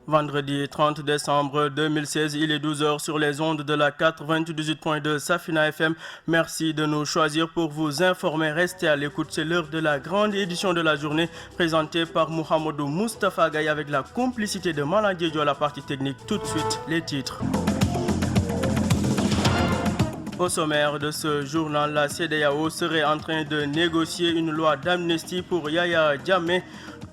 Vendredi 30 décembre 2016, il est 12 heures sur les ondes de la 98.2 Safina FM. Merci de nous choisir pour vous informer. Restez à l'écoute, c'est l'heure de la grande édition de la journée présentée par Mohamedou Mustafa Gaye avec la complicité de Malandiedio à la partie technique. Tout de suite, les titres. Au sommaire de ce journal, la CEDEAO serait en train de négocier une loi d'amnistie pour Yaya Jammeh.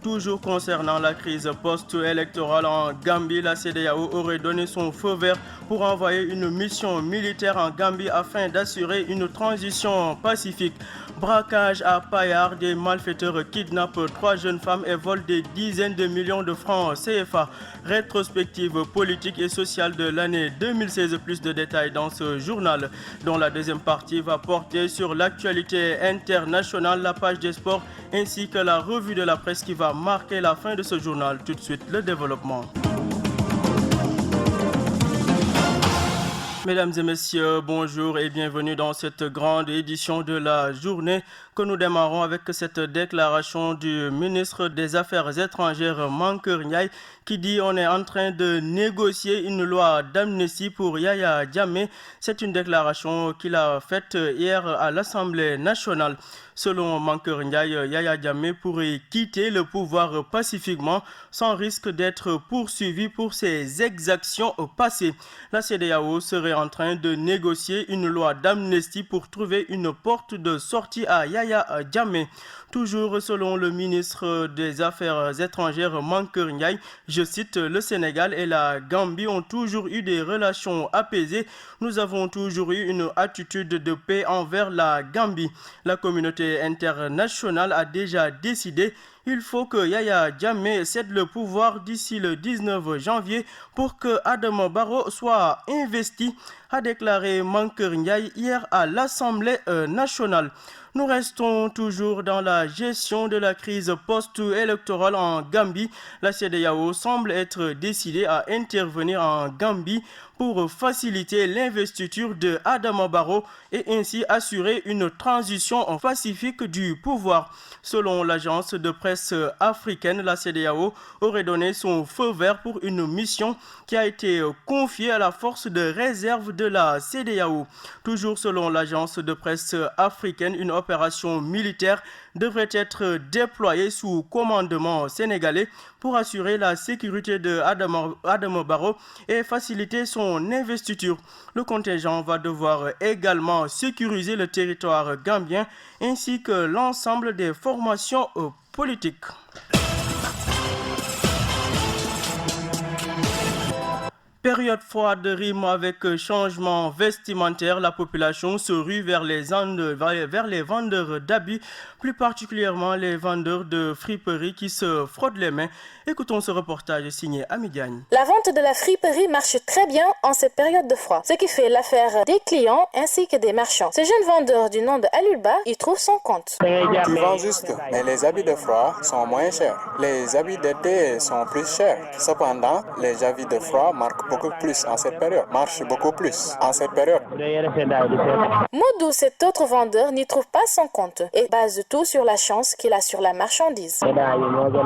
Toujours concernant la crise post-électorale en Gambie, la CEDEAO aurait donné son feu vert pour envoyer une mission militaire en Gambie afin d'assurer une transition pacifique. Braquage à Payar, des malfaiteurs kidnappent 3 jeunes femmes et volent des dizaines de millions de francs CFA. Rétrospective politique et sociale de l'année 2016. Plus de détails dans ce journal, dont la deuxième partie va porter sur l'actualité internationale, la page des sports ainsi que la revue de la presse qui va marquer la fin de ce journal. Tout de suite, le développement. Mesdames et messieurs, bonjour et bienvenue dans cette grande édition de la journée que nous démarrons avec cette déclaration du ministre des Affaires étrangères Mankeur Ndiaye qui dit on est en train de négocier une loi d'amnistie pour Yaya Jammeh. C'est une déclaration qu'il a faite hier à l'Assemblée nationale. Selon Mankeur Ndiaye, Yaya Jammeh pourrait quitter le pouvoir pacifiquement sans risque d'être poursuivi pour ses exactions passées. La CEDEAO serait en train de négocier une loi d'amnistie pour trouver une porte de sortie à Yaya Jammeh. Toujours selon le ministre des Affaires étrangères Mankeur Ndiaye, je cite, le Sénégal et la Gambie ont toujours eu des relations apaisées. Nous avons toujours eu une attitude de paix envers la Gambie. La communauté internationale a déjà décidé. Il faut que Yaya Jammeh cède le pouvoir d'ici le 19 janvier pour que Adama Barrow soit investi, a déclaré Mankeur Ndiaye hier à l'Assemblée nationale. Nous restons toujours dans la gestion de la crise post-électorale en Gambie. La CEDEAO semble être décidée à intervenir en Gambie pour faciliter l'investiture de Adama Barrow et ainsi assurer une transition pacifique du pouvoir. Selon l'agence de presse africaine, la CEDEAO aurait donné son feu vert pour une mission qui a été confiée à la force de réserve de la CEDEAO. Toujours selon l'agence de presse africaine, une opération militaire devrait être déployée sous commandement sénégalais pour assurer la sécurité de Adama Barrow et faciliter son investiture. Le contingent va devoir également sécuriser le territoire gambien ainsi que l'ensemble des formations politiques. Période froide rime avec changement vestimentaire. La population se rue vers les vendeurs d'habits, plus particulièrement les vendeurs de friperies qui se frottent les mains. Écoutons ce reportage signé Ami Diagne. La vente de la friperie marche très bien en cette période de froid, ce qui fait l'affaire des clients ainsi que des marchands. Ce jeune vendeur du nom de Alulba y trouve son compte. Tu vends juste, mais les habits de froid sont moins chers. Les habits d'été sont plus chers. Cependant, les habits de froid marquent beaucoup plus en cette période. Modou, cet autre vendeur, n'y trouve pas son compte et base tout sur la chance qu'il a sur la marchandise.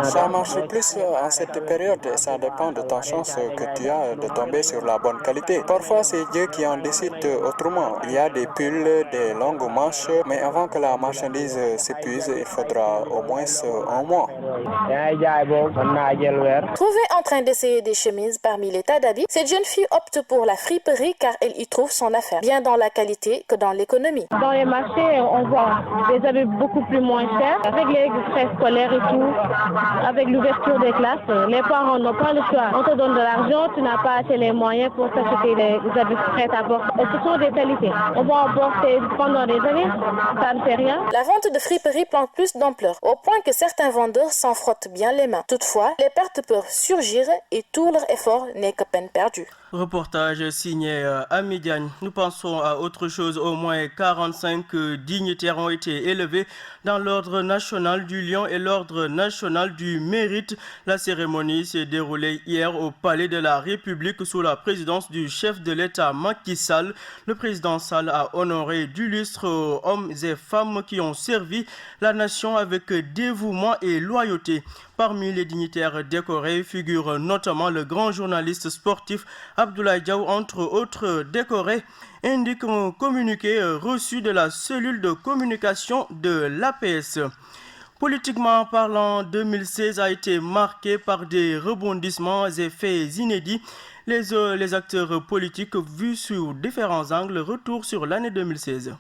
Ça marche plus en cette période et ça dépend de ta chance que tu as de tomber sur la bonne qualité. Parfois, c'est Dieu qui en décide autrement. Il y a des pulls, des longues manches, mais avant que la marchandise s'épuise, il faudra au moins un mois. Trouvée en train d'essayer des chemises parmi les tas d'habits, cette jeune fille opte pour la friperie car elle y trouve son affaire, bien dans la qualité que dans l'économie. Dans les marchés, on voit des habits beaucoup plus moins chers. Avec les frais scolaires et tout, avec l'ouverture des classes, les parents n'ont pas le choix. On te donne de l'argent, tu n'as pas assez les moyens pour s'acheter les habits prêts à porter. Et ce sont des qualités. On va en porter pendant des années, ça ne fait rien. La vente de friperie prend plus d'ampleur, au point que certains vendeurs s'en frottent bien les mains. Toutefois, les pertes peuvent surgir et tout leur effort n'est que peine perdue. Reportage signé Amidiane. Nous pensons à autre chose. Au moins 45 dignitaires ont été élevés dans l'ordre national du Lion et l'ordre national du Mérite. La cérémonie s'est déroulée hier au Palais de la République sous la présidence du chef de l'État Macky Sall. Le président Sall a honoré d'illustres hommes et femmes qui ont servi la nation avec dévouement et loyauté. Parmi les dignitaires décorés figure notamment le grand journaliste sportif Abdoulaye Diaw, entre autres décorés, indique un communiqué reçu de la cellule de communication de l'APS. Politiquement parlant, 2016 a été marqué par des rebondissements et faits inédits. Les acteurs politiques vus sous différents angles. Retour sur l'année 2016.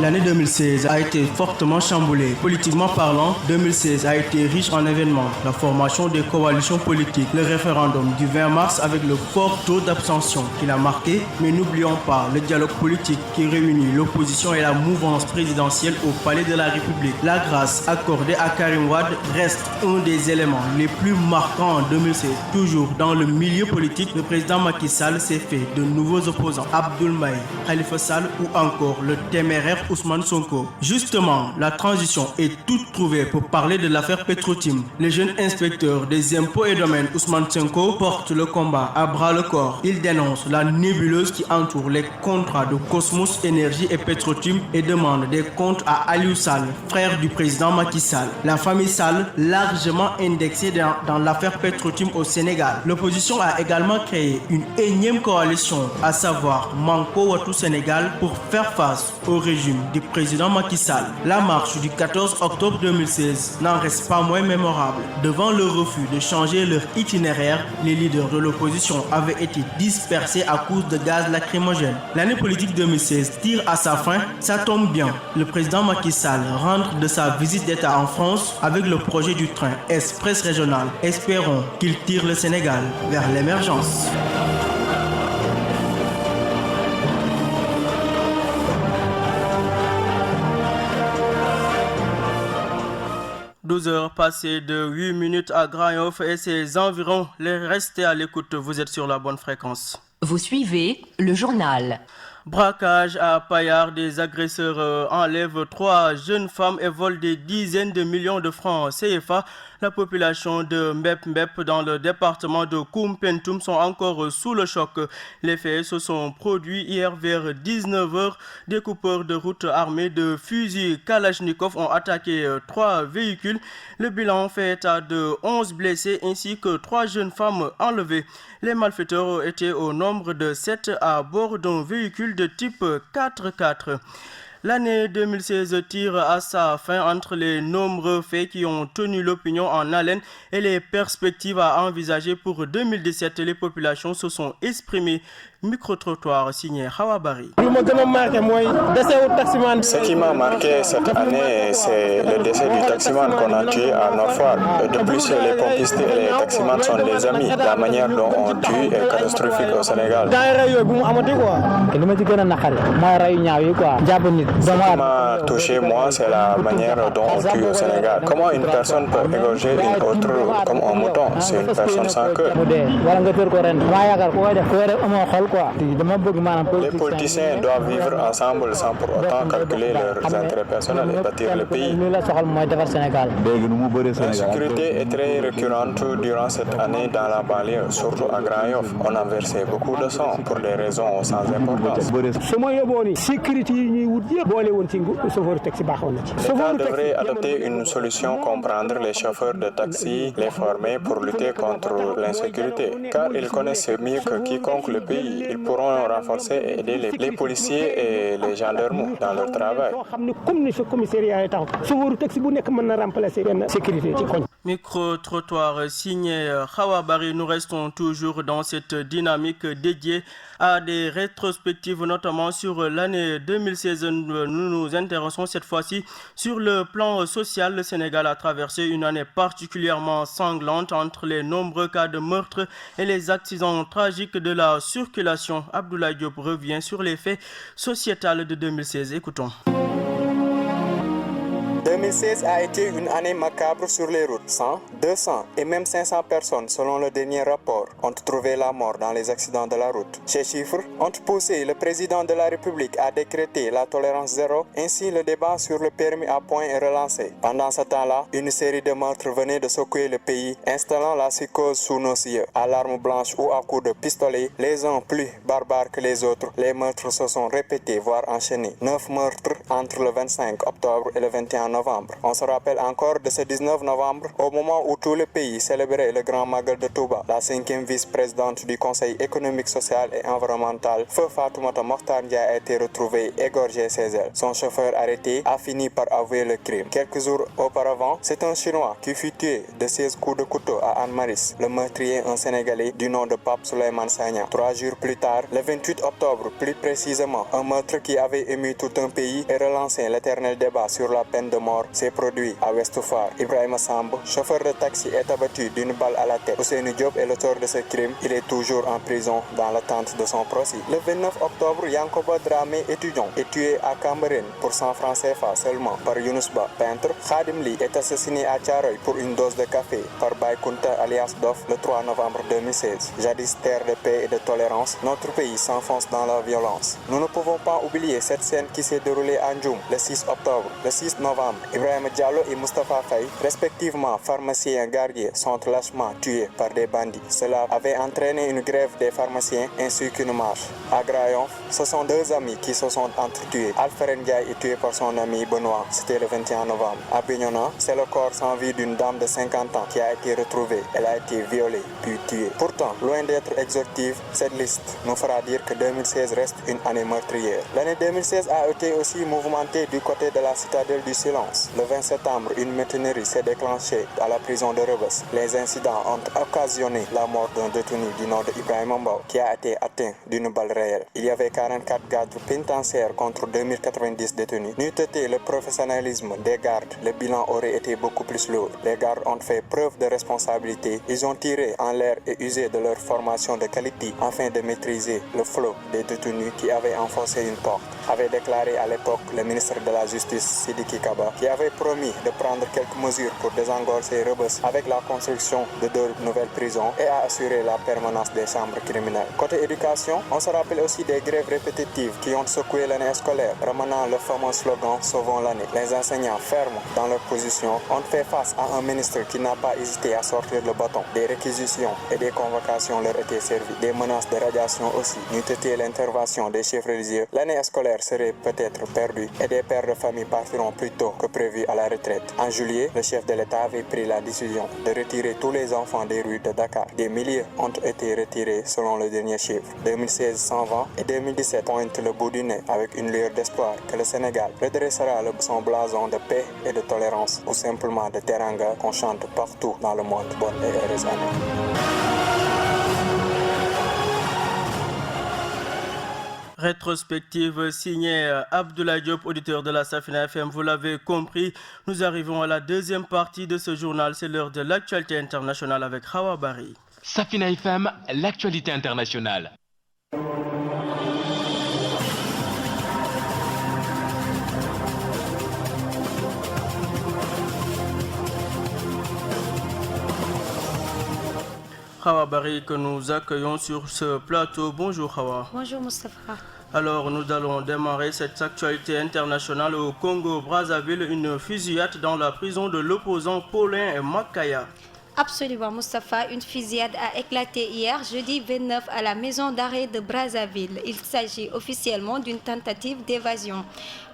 L'année 2016 a été fortement chamboulée. Politiquement parlant, 2016 a été riche en événements. La formation des coalitions politiques, le référendum du 20 mars avec le fort taux d'abstention qu'il a marqué, mais n'oublions pas le dialogue politique qui réunit l'opposition et la mouvance présidentielle au Palais de la République. La grâce accordée à Karim Wade reste un des éléments les plus marquants en 2016. Toujours dans le milieu politique, le président Macky Sall s'est fait de nouveaux opposants. Abdoul Mbaye, Khalifa Sall ou encore le téméraire Ousmane Sonko. Justement, la transition est toute trouvée pour parler de l'affaire Petro-Tim. Le jeune inspecteur des impôts et domaines Ousmane Sonko porte le combat à bras le corps. Il dénonce la nébuleuse qui entoure les contrats de Cosmos Énergie et Petro-Tim et demande des comptes à Aliou Sall, frère du président Macky Sall. La famille Sall, largement indexée dans l'affaire Petro-Tim au Sénégal. L'opposition a également créé une énième coalition, à savoir Manko Wattu Sénégal, pour faire face au régime du président Macky Sall. La marche du 14 octobre 2016 n'en reste pas moins mémorable. Devant le refus de changer leur itinéraire, les leaders de l'opposition avaient été dispersés à cause de gaz lacrymogène. L'année politique 2016 tire à sa fin, ça tombe bien. Le président Macky Sall rentre de sa visite d'État en France avec le projet du train express régional. Espérons qu'il tire le Sénégal vers l'émergence. 12 heures passées de 8 minutes à Grand-Yoff et ses environs. Restez à l'écoute, vous êtes sur la bonne fréquence. Vous suivez le journal. Braquage à Payard, des agresseurs enlèvent 3 jeunes femmes et volent des dizaines de millions de francs CFA. La population de Mbep dans le département de Koumpentoum sont encore sous le choc. Les faits se sont produits hier vers 19h. Des coupeurs de route armés de fusils Kalachnikov ont attaqué 3 véhicules. Le bilan fait état de 11 blessés ainsi que 3 jeunes femmes enlevées. Les malfaiteurs étaient au nombre de 7 à bord d'un véhicule de type 4x4. L'année 2016 tire à sa fin entre les nombreux faits qui ont tenu l'opinion en haleine et les perspectives à envisager pour 2017. Les populations se sont exprimées. Micro-trottoir signé Hawabari. Ce qui m'a marqué cette année, c'est le décès du taximan qu'on a tué à Nord-Foire. De plus, les pompistes et les taximans sont des amis. La manière dont on tue est catastrophique au Sénégal. Ce qui m'a touché, moi, c'est la manière dont on tue au Sénégal. Comment une personne peut égorger une autre comme un mouton? C'est une personne sans cœur. Les politiciens doivent vivre ensemble sans pour autant calculer leurs intérêts personnels et bâtir le pays. L'insécurité est très récurrente durant cette année dans la banlieue, surtout à Grand-Yoff. On a versé beaucoup de sang pour des raisons sans importance. L'État devrait adopter une solution, comprendre les chauffeurs de taxi, les former pour lutter contre l'insécurité, car ils connaissent mieux que quiconque le pays. Ils pourront renforcer et aider les policiers et les gendarmes dans leur travail. Micro-trottoir signé Khawabari. Nous restons toujours dans cette dynamique dédiée à des rétrospectives, notamment sur l'année 2016. Nous nous intéressons cette fois-ci sur le plan social. Le Sénégal a traversé une année particulièrement sanglante entre les nombreux cas de meurtre et les accidents tragiques de la circulation. Abdoulaye Diop revient sur les faits sociétals de 2016. Écoutons. 2016 a été une année macabre sur les routes. 100, 200 et même 500 personnes, selon le dernier rapport, ont trouvé la mort dans les accidents de la route. Ces chiffres ont poussé le président de la République à décréter la tolérance zéro. Ainsi, le débat sur le permis à points est relancé. Pendant ce temps-là, une série de meurtres venait de secouer le pays, installant la psychose sous nos yeux. À l'arme blanche ou à coups de pistolet, les uns plus barbares que les autres, les meurtres se sont répétés, voire enchaînés. 9 meurtres entre le 25 octobre et le 21 novembre. On se rappelle encore de ce 19 novembre, au moment où tout le pays célébrait le Grand Magal de Touba. La 5e vice-présidente du Conseil économique, social et environnemental, Feu Fatoumata Mokhtar Ndiaye, a été retrouvée égorgée chez elle. Son chauffeur arrêté a fini par avouer le crime. Quelques jours auparavant, c'est un Chinois qui fut tué de 16 coups de couteau à Anne-Maris. Le meurtrier, un Sénégalais du nom de Pape Souleymane Sagna. 3 jours plus tard, le 28 octobre plus précisément, un meurtre qui avait ému tout un pays et relancé l'éternel débat sur la peine de mort s'est produit à Ouest Foire. Ibrahima Samb, chauffeur de taxi, est abattu d'une balle à la tête. Ousseynou Diop est l'auteur de ce crime. Il est toujours en prison dans l'attente de son procès. Le 29 octobre, Yankoba Dramé, étudiant, est tué à Cambérène pour 100 francs CFA seulement par Younous Ba, peintre. Khadim Li est assassiné à Thiaroye pour une dose de café par Baïkounta alias Dof le 3 novembre 2016. Jadis terre de paix et de tolérance, notre pays s'enfonce dans la violence. Nous ne pouvons pas oublier cette scène qui s'est déroulée à Ndjoum le 6 octobre. Le 6 novembre, Ibrahim Diallo et Moustapha Faye, respectivement pharmaciens gardiens, sont lâchement tués par des bandits. Cela avait entraîné une grève des pharmaciens ainsi qu'une marche. À Grayon, ce sont 2 amis qui se sont entretués. Alfred Ndiaye est tué par son ami Benoît, c'était le 21 novembre. À Bignona, c'est le corps sans vie d'une dame de 50 ans qui a été retrouvée. Elle a été violée puis tuée. Pourtant, loin d'être exhaustive, cette liste nous fera dire que 2016 reste une année meurtrière. L'année 2016 a été aussi mouvementée du côté de la citadelle du silence. Le 20 septembre, une mutinerie s'est déclenchée à la prison de Rebeuss. Les incidents ont occasionné la mort d'un détenu du nom de Ibrahima Mbao qui a été atteint d'une balle réelle. Il y avait 44 gardes pénitentiaires contre 2090 détenus. N'eût été le professionnalisme des gardes, le bilan aurait été beaucoup plus lourd. Les gardes ont fait preuve de responsabilité. Ils ont tiré en l'air et usé de leur formation de qualité afin de maîtriser le flot des détenus qui avaient enfoncé une porte, avait déclaré à l'époque le ministre de la Justice Sidiki Kaba, qui avait promis de prendre quelques mesures pour désengorger Rebeuss avec la construction de 2 nouvelles prisons et à assurer la permanence des chambres criminelles. Côté éducation, on se rappelle aussi des grèves répétitives qui ont secoué l'année scolaire, ramenant le fameux slogan « Sauvons l'année ». Les enseignants fermes dans leur position ont fait face à un ministre qui n'a pas hésité à sortir le bâton. Des réquisitions et des convocations leur étaient servies. Des menaces de radiation aussi. N'eût été l'intervention des chefs religieux, l'année scolaire serait peut-être perdue et des pères de famille partiront plus tôt que prévu à la retraite. En juillet, le chef de l'État avait pris la décision de retirer tous les enfants des rues de Dakar. Des milliers ont été retirés selon le dernier chiffre. 2016 s'en va et 2017 pointe le bout du nez avec une lueur d'espoir que le Sénégal redressera son blason de paix et de tolérance ou simplement de teranga qu'on chante partout dans le monde. Bonne et heureuse année. Rétrospective signée Abdoulaye Diop, auditeur de la Safina FM. Vous l'avez compris, nous arrivons à la deuxième partie de ce journal. C'est l'heure de l'actualité internationale avec Hawa Bari. Safina FM, l'actualité internationale. Hawa Bari que nous accueillons sur ce plateau. Bonjour Hawa. Bonjour Moustapha. Alors nous allons démarrer cette actualité internationale au Congo-Brazzaville. Une fusillade dans la prison de l'opposant Paulin Makaya. Absolument Moustapha, une fusillade a éclaté hier jeudi 29 à la maison d'arrêt de Brazzaville. Il s'agit officiellement d'une tentative d'évasion.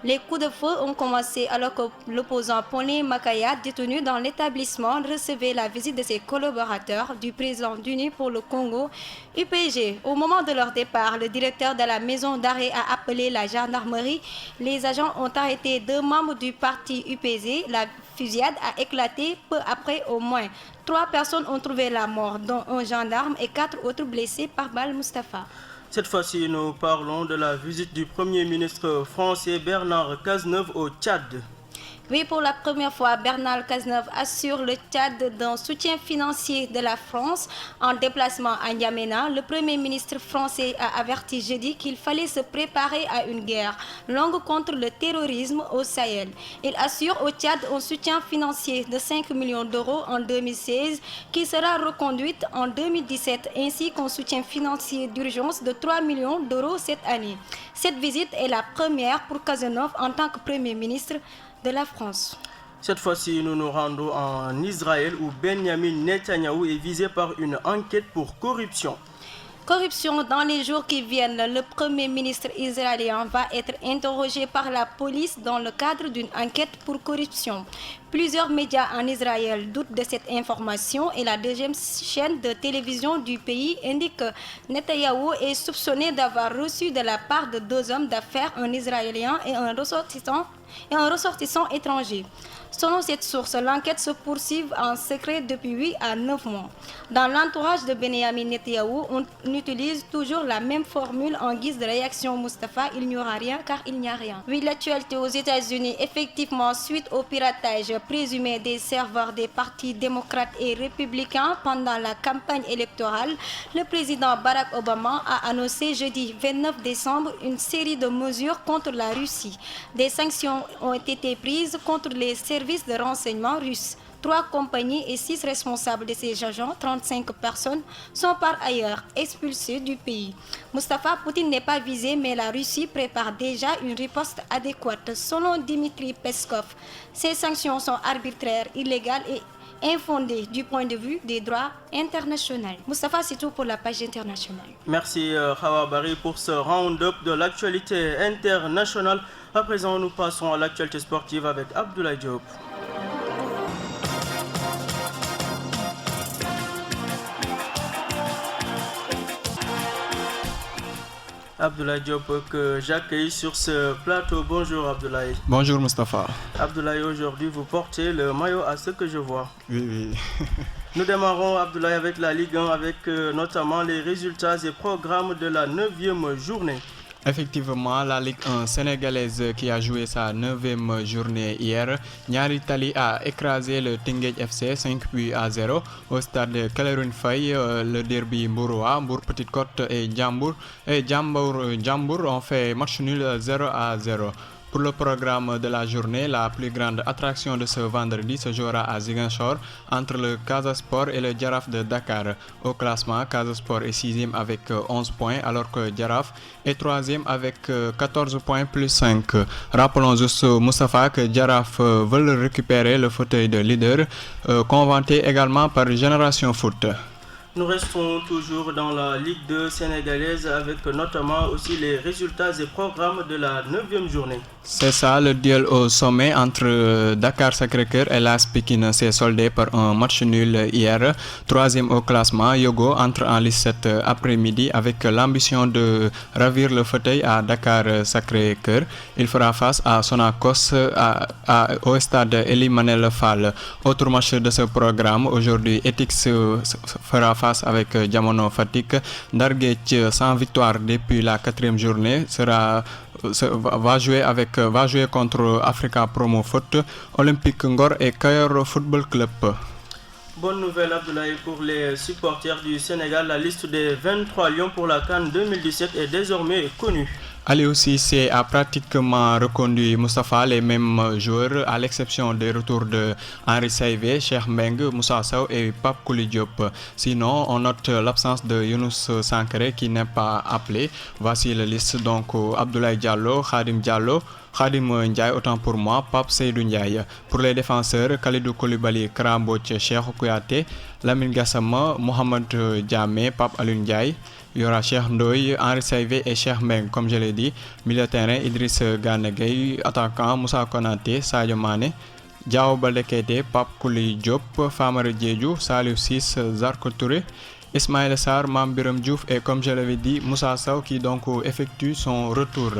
Les coups de feu ont commencé alors que l'opposant Paulin Makaya, détenu dans l'établissement, recevait la visite de ses collaborateurs du président d'Unis pour le Congo, UPG. Au moment de leur départ, le directeur de la maison d'arrêt a appelé la gendarmerie. Les agents ont arrêté 2 membres du parti UPG. La fusillade a éclaté peu après au moins. 3 personnes ont trouvé la mort, dont un gendarme et 4 autres blessés par balle Moustapha. Cette fois-ci, nous parlons de la visite du Premier ministre français Bernard Cazeneuve au Tchad. Oui, pour la première fois, Bernard Cazeneuve assure le Tchad d'un soutien financier de la France. En déplacement à N'Djamena, le Premier ministre français a averti jeudi qu'il fallait se préparer à une guerre longue contre le terrorisme au Sahel. Il assure au Tchad un soutien financier de 5 millions d'euros en 2016 qui sera reconduite en 2017 ainsi qu'un soutien financier d'urgence de 3 millions d'euros cette année. Cette visite est la première pour Cazeneuve en tant que Premier ministre de la France. Cette fois-ci, nous nous rendons en Israël où Benjamin Netanyahou est visé par une enquête pour corruption. Corruption dans les jours qui viennent, le Premier ministre israélien va être interrogé par la police dans le cadre d'une enquête pour corruption. Plusieurs médias en Israël doutent de cette information et la deuxième chaîne de télévision du pays indique que Netanyahou est soupçonné d'avoir reçu de la part de 2 hommes d'affaires, un Israélien et un ressortissant étranger. Selon cette source, l'enquête se poursuit en secret depuis 8 à 9 mois. Dans l'entourage de Benjamin Netanyahou, on utilise toujours la même formule en guise de réaction. Mustapha, il n'y aura rien car il n'y a rien. Oui, l'actualité aux États-Unis, effectivement, suite au piratage présumé des serveurs des partis démocrates et républicains pendant la campagne électorale, le président Barack Obama a annoncé jeudi 29 décembre une série de mesures contre la Russie. Des sanctions ont été prises contre les services de renseignement russes. 3 compagnies et 6 responsables de ces agents, 35 personnes, sont par ailleurs expulsées du pays. Mustafa Poutine n'est pas visé, mais la Russie prépare déjà une riposte adéquate. Selon Dmitry Peskov, ces sanctions sont arbitraires, illégales et infondées du point de vue des droits internationaux. Mustafa, c'est tout pour la page internationale. Merci Hawa Bari pour ce round-up de l'actualité internationale. À présent, nous passons à l'actualité sportive avec Abdoulaye Diop. Abdoulaye Diop que j'accueille sur ce plateau. Bonjour Abdoulaye. Bonjour Mustapha. Abdoulaye, aujourd'hui vous portez le maillot à ce que je vois. Oui. Nous démarrons Abdoulaye avec la Ligue 1 avec notamment les résultats et programmes de la 9e journée. Effectivement, la Ligue 1 sénégalaise qui a joué sa 9e journée hier, Niary Tally a écrasé le Teungueth FC 5-0 au stade Cameroun Faye. Le derby Mbouroua, Mbour Petite Côte et Djambour ont fait match nul 0-0. Pour le programme de la journée, la plus grande attraction de ce vendredi se jouera à Ziguinchor entre le Casa Sport et le Jaraaf de Dakar. Au classement, Casa Sport est 6e avec 11 points alors que Jaraaf est 3e avec 14 points plus 5. Rappelons juste Moustapha que Jaraaf veut récupérer le fauteuil de leader, convoité également par Génération Foot. Nous restons toujours dans la Ligue 2 sénégalaise avec notamment aussi les résultats et programmes de la 9e journée. C'est ça, le duel au sommet entre Dakar Sacré-Cœur et l'AS Pikine s'est soldé par un match nul hier. 3e au classement, Yogo entre en lice cet après-midi avec l'ambition de ravir le fauteuil à Dakar Sacré-Cœur. Il fera face à Sonacos au stade Ely Manel Fall. Autre match de ce programme, aujourd'hui Etix fera face avec Jamono Fatick. Ndargueth, sans victoire depuis la 4e journée, va jouer contre Africa Promo Foot, Olympique Ngor et Kayor Football Club. Bonne nouvelle Abdoulaye pour les supporters du Sénégal. La liste des 23 lions pour la CAN 2017 est désormais connue. Aliou Cissé a pratiquement reconduit Moustapha, les mêmes joueurs, à l'exception des retours de Henri Saivet, Cheikh Mbengue, Moussa Sow et Pape Kouli Diop. Sinon, on note l'absence de Younous Sankharé qui n'est pas appelé. Voici la liste donc: Abdoulaye Diallo, Khadim Ndiaye, autant pour moi, Pape Seydou Ndiaye. Pour les défenseurs, Khalidou Koulibaly, Kara Mbodj, Cheikh Kouyaté, Lamine Gassama, Mohamed Diamé, Pape Alioune Ndiaye. Il y aura Cheikh Ndoye, Henri Saivet et Cheikh Mbengue, comme je l'ai dit. Milieu de terrain, Idriss Gana Gueye. Attaquant, Moussa Konaté, Sadio Mané, Diao Baldé Keité, Pape Kouli Diop, Famara Diédhiou, Saliou Ciss, Zarko Touré, Ismaïla Sarr, Mame Biram Diouf et, comme je l'avais dit, Moussa Sow qui donc effectue son retour.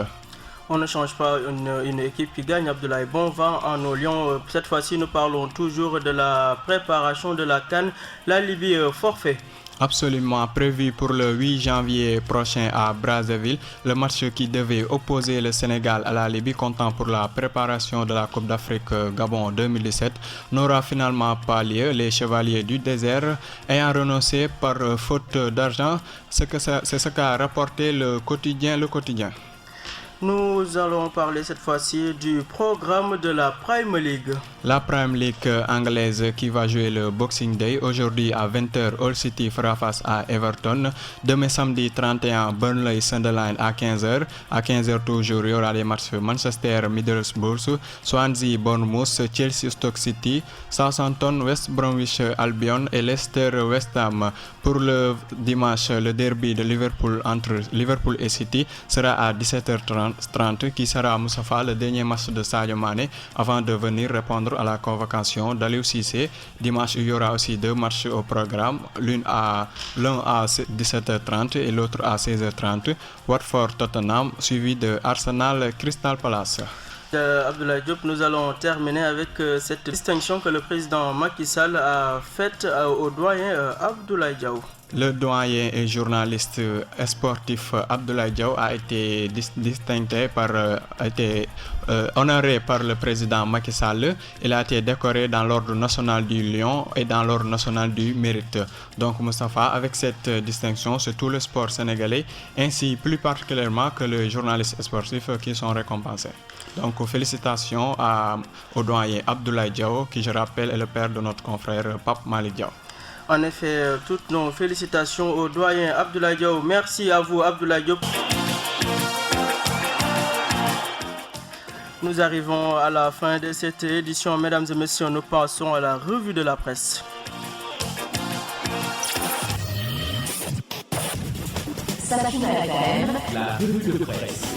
On ne change pas une équipe qui gagne. Abdoulaye, bon vent en nos lions. Cette fois-ci, nous parlons toujours de la préparation de la CAN. La Libye forfait. Absolument, prévu pour le 8 janvier prochain à Brazzaville, le match qui devait opposer le Sénégal à la Libye comptant pour la préparation de la Coupe d'Afrique Gabon 2017 n'aura finalement pas lieu. Les Chevaliers du désert ayant renoncé par faute d'argent, c'est ce qu'a rapporté le quotidien. Nous allons parler cette fois-ci du programme de la Premier League. La Premier League anglaise qui va jouer le Boxing Day. Aujourd'hui à 20h, Hull City fera face à Everton. Demain samedi 31, Burnley Sunderland à 15h. À 15h toujours, il y aura les matchs Manchester Middlesbrough, Swansea Bournemouth, Chelsea Stoke City, Southampton West Bromwich Albion et Leicester West Ham. Pour le dimanche, le derby de Liverpool entre Liverpool et City sera à 17h30 qui sera à Moussafa, le dernier match de Sadio Mané avant de venir répondre à la convocation d'Aliou Cissé. Dimanche, il y aura aussi 2 matchs au programme, l'un à 17h30 et l'autre à 16h30. Watford Tottenham suivi de Arsenal Crystal Palace. Abdoulaye Diop, nous allons terminer avec cette distinction que le président Macky Sall a faite au doyen Abdoulaye Diaw. Le doyen et journaliste sportif Abdoulaye Diaw a été honoré par le président Macky Sall. Il a été décoré dans l'ordre national du Lion et dans l'ordre national du Mérite. Donc Moustapha, avec cette distinction, c'est tout le sport sénégalais, ainsi plus particulièrement que les journalistes sportifs qui sont récompensés. Donc félicitations au doyen Abdoulaye Diaw, qui je rappelle est le père de notre confrère Pape Malick Diaw. En effet, toutes nos félicitations au doyen Abdoulaye Diaw. Merci à vous Abdoulaye Diop. Nous arrivons à la fin de cette édition. Mesdames et messieurs, nous passons à la revue de la presse. La revue de presse.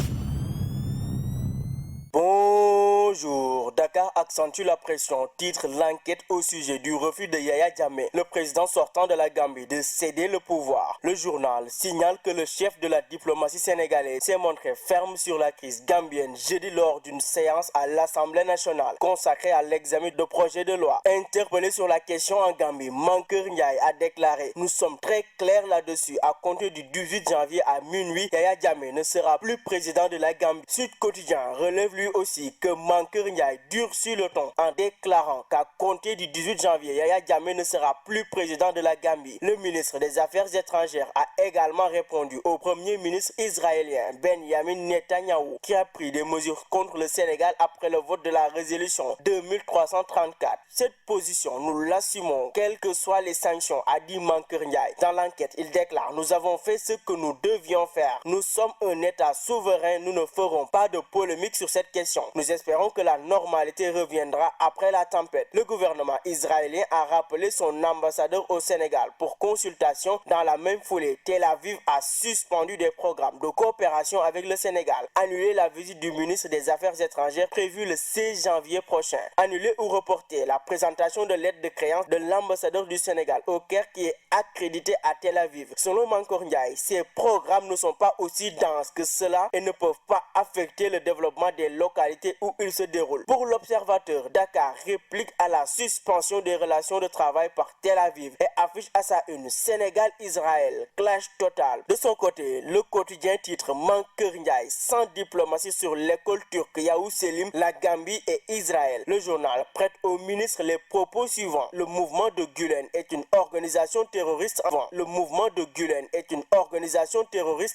Bonjour, Dakar accentue la pression, titre l'enquête au sujet du refus de Yaya Jammeh, le président sortant de la Gambie, de céder le pouvoir. Le journal signale que le chef de la diplomatie sénégalaise s'est montré ferme sur la crise gambienne jeudi lors d'une séance à l'Assemblée nationale consacrée à l'examen de projet de loi. Interpellé sur la question en Gambie, Mankeur Ndiaye a déclaré « Nous sommes très clairs là-dessus. À compter du 18 janvier à minuit, Yaya Jammeh ne sera plus président de la Gambie. » Sud Quotidien relève lui aussi que Mankeur Ndiaye durcit le ton en déclarant qu'à compter du 18 janvier, Yaya Jammeh ne sera plus président de la Gambie. Le ministre des Affaires étrangères a également répondu au premier ministre israélien Benjamin Netanyahou qui a pris des mesures contre le Sénégal après le vote de la résolution 2334. Cette position, nous l'assumons, quelles que soient les sanctions, a dit Mankeur Ndiaye. Dans l'enquête, il déclare « Nous avons fait ce que nous devions faire. Nous sommes un État souverain, nous ne ferons pas de polémique sur cette question. Nous espérons que la normalité reviendra après la tempête. » Le gouvernement israélien a rappelé son ambassadeur au Sénégal pour consultation. Dans la même foulée, Tel Aviv a suspendu des programmes de coopération avec le Sénégal. Annulé la visite du ministre des Affaires étrangères prévue le 16 janvier prochain. Annulé ou reporté la présentation de l'aide de créance de l'ambassadeur du Sénégal au Caire qui est accrédité à Tel Aviv. Selon Mankeur Ndiaye, ces programmes ne sont pas aussi denses que cela et ne peuvent pas affecter le développement des localités où ils se déroulent. Pour l'Observateur, Dakar réplique à la suspension des relations de travail par Tel Aviv et affiche à sa une Sénégal-Israël, clash total. De son côté, le quotidien titre Mankeur Ndiaye sans diplomatie sur l'école turque Yahou Selim, la Gambie et Israël. Le journal prête au ministre les propos suivants. Le mouvement de Gülen est une organisation terroriste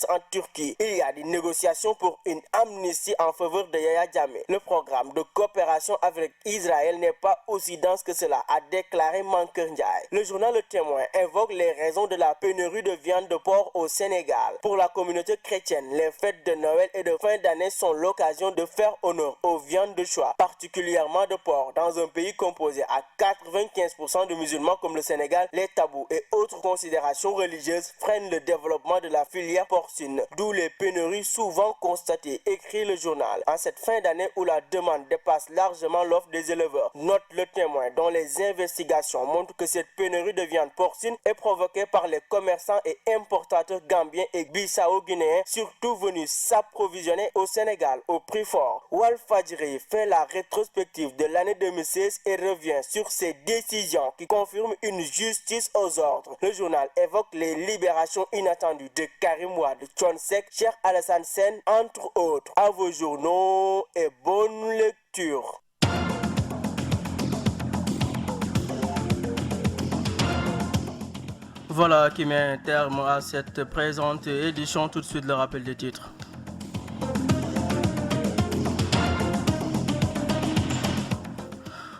en Turquie. Il y a des négociations pour une amnistie en faveur de Yaya Jammeh. Le programme de coopération avec Israël n'est pas aussi dense que cela, a déclaré Mankeur Ndiaye. Le journal Le Témoin invoque les raisons de la pénurie de viande de porc au Sénégal. Pour la communauté chrétienne, les fêtes de Noël et de fin d'année sont l'occasion de faire honneur aux viandes de choix, particulièrement de porc. Dans un pays composé à 95% de musulmans comme le Sénégal, les tabous et autres considérations religieuses freinent le développement de la filière porcine, d'où les pénuries souvent constatées, écrit le journal. En cette fin d'année où la demande dépasse la largement l'offre des éleveurs. Note le Témoin, dont les investigations montrent que cette pénurie de viande porcine est provoquée par les commerçants et importateurs gambiens et bissau-guinéens, surtout venus s'approvisionner au Sénégal au prix fort. Walfadjri fait la rétrospective de l'année 2016 et revient sur ces décisions qui confirment une justice aux ordres. Le journal évoque les libérations inattendues de Karim Wade, Thione Seck, Cheikh Alassane Sène, entre autres. À vos journaux et bonne lecture. Voilà qui met un terme à cette présente édition. Tout de suite le rappel des titres.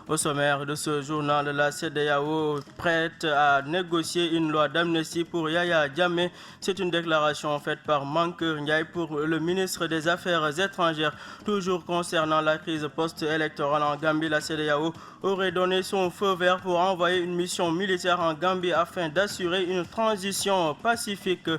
Au sommaire de ce journal, la CEDEAO prête à négocier une loi d'amnistie pour Yaya Jammeh. C'est une déclaration faite par Mankeur Ndiaye pour le ministre des Affaires étrangères. Toujours concernant la crise post-électorale en Gambie, la CEDEAO aurait donné son feu vert pour envoyer une mission militaire en Gambie afin d'assurer une transition pacifique.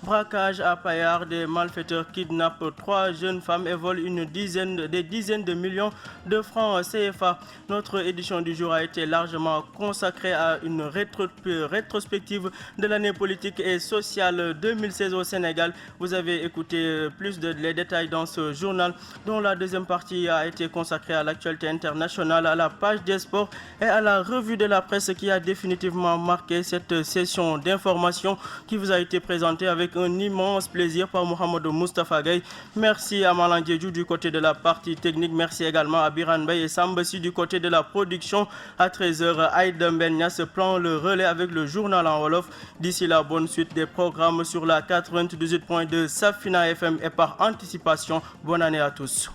Braquage à Payar, des malfaiteurs kidnappent 3 jeunes femmes et volent des dizaines de millions de francs CFA. Notre édition du jour a été largement consacrée à une rétrospective de l'année politique et sociale 2016 au Sénégal. Vous avez écouté plus de les détails dans ce journal, dont la deuxième partie a été consacrée à l'actualité internationale, à la page des sports et à la revue de la presse qui a définitivement marqué cette session d'information qui vous a été présentée avec un immense plaisir par Mohamedou Moustapha Gaye. Merci à Malang Diédhiou du côté de la partie technique. Merci également à Biran Bey et Sambassi du côté de la production. À 13h, Aïda Mbenya se prend le relais avec le journal en Wolof. D'ici la bonne suite des programmes sur la 98.2 Safina FM et par anticipation, bonne année à tous.